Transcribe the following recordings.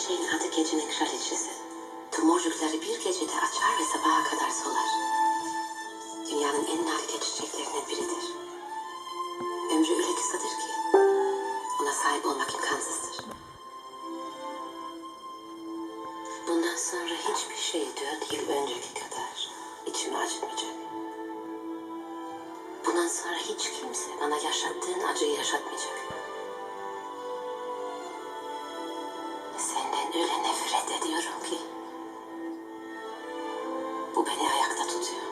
çiçeğin adı gecenin kraliçesi. Tomurcukları bir gecede açar ve sabaha kadar solar. Dünyanın en nadide çiçeklerinden biridir. Ömrü öyle kısadır ki ona sahip olmak imkansızdır. Bundan sonra hiçbir şey 4 yıl önceki kadar içimi acıtmayacak. Bundan sonra hiç kimse bana yaşattığın acıyı yaşatmayacak. Senden öyle nefret ediyorum ki bu beni ayakta tutuyor.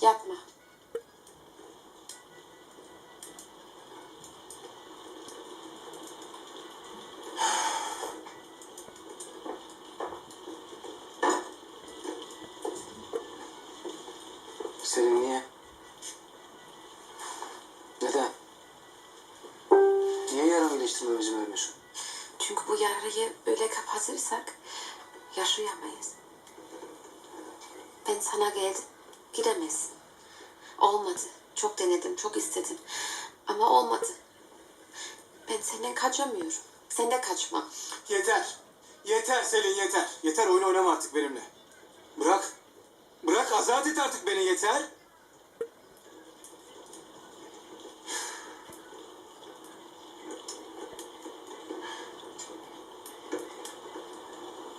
Yapma. Selin niye? Neden? Niye yaramı iyileştirmeye izin vermiyorsun? Çünkü bu yarayı böyle kapatırsak yaşayamayız. Ben sana geldim. Gidemezsin. Olmadı. Çok denedim, çok istedim. Ama olmadı. Ben senden kaçamıyorum. Sen de kaçma. Yeter. Yeter Selin yeter. Yeter oyun oynama artık benimle. Bırak. Bırak azat et artık beni yeter.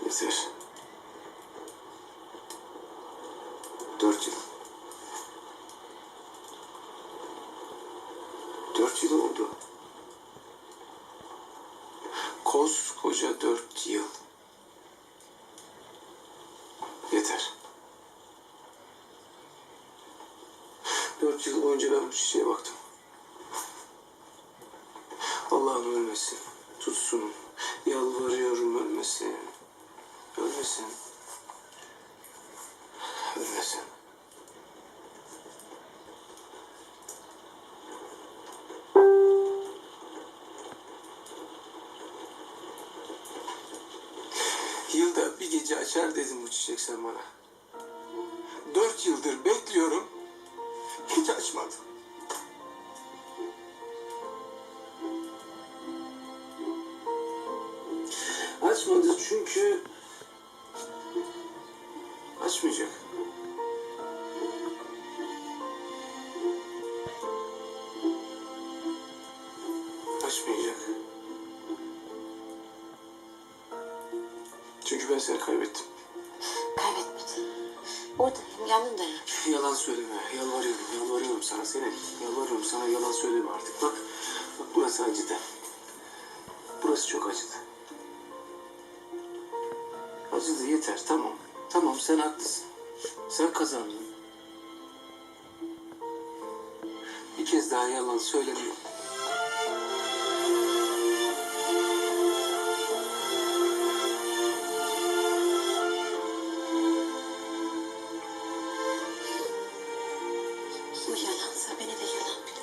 Yeter. 4 yıl. 4 yıl oldu. Koskoca 4 yıl. Yeter. 4 yıl boyunca ben bu çiçeğe baktım. Allah'ım ölmesin. Tutsun. Yalvarıyorum ölmesin. Ölmesin. Ölmesin. Yılda bir gece açar dedim bu çiçek sen bana. 4 yıldır bekliyorum. Hiç açmadı. Açmadı çünkü açmayacak. Açmayacak. Çünkü ben seni kaybettim. Kaybetmedin. Buradayım, yanındayım. Yalan söyleme. Yalvarıyorum. Yalvarıyorum sana Selin. Yalvarıyorum sana yalan söyleme artık. Bak burası acıdı. Burası çok acıdı. Acıdı yeter tamam. Tamam sen haklısın. Sen kazandın. Bir kez daha yalan söylemiyorum. Bu yalansa beni de yalan bil.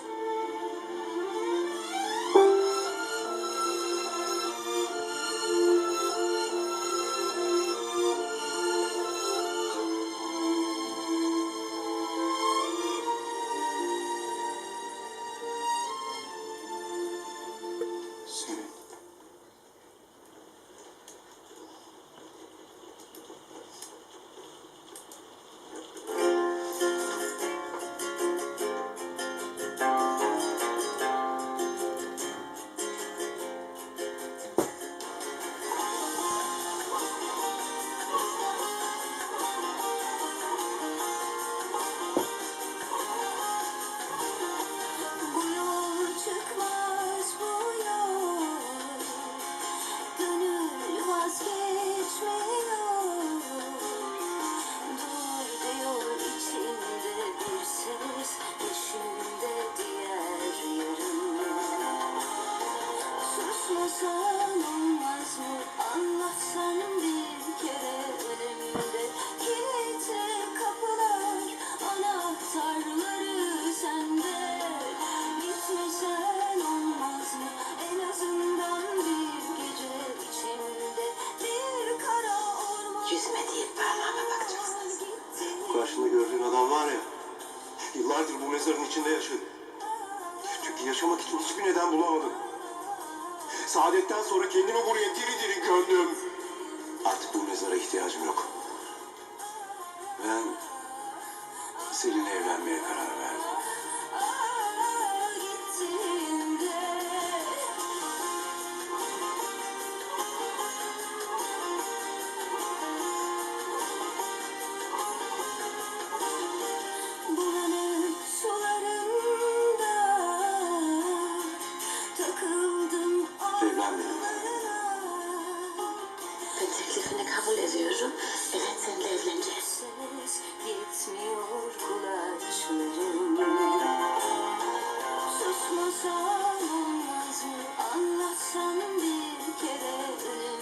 Yüzüme değil parmağıma bakacaksınız. Karşında gördüğün adam var ya, yıllardır bu mezarın içinde yaşadı. Çünkü yaşamak için hiçbir neden bulamadım. Saadetten sonra kendimi buraya diri diri gömdüm. Artık bu mezara ihtiyacım yok. Ben seninle evlenmeye karar verdim. Bulanık sularında takıldım Evlen benimle. Ben teklifini kabul ediyorum. Evet, seninle evleneceğiz. Ses gitmiyor kulaklarım. Susmasam olmaz mı? Anlatsam bir kere.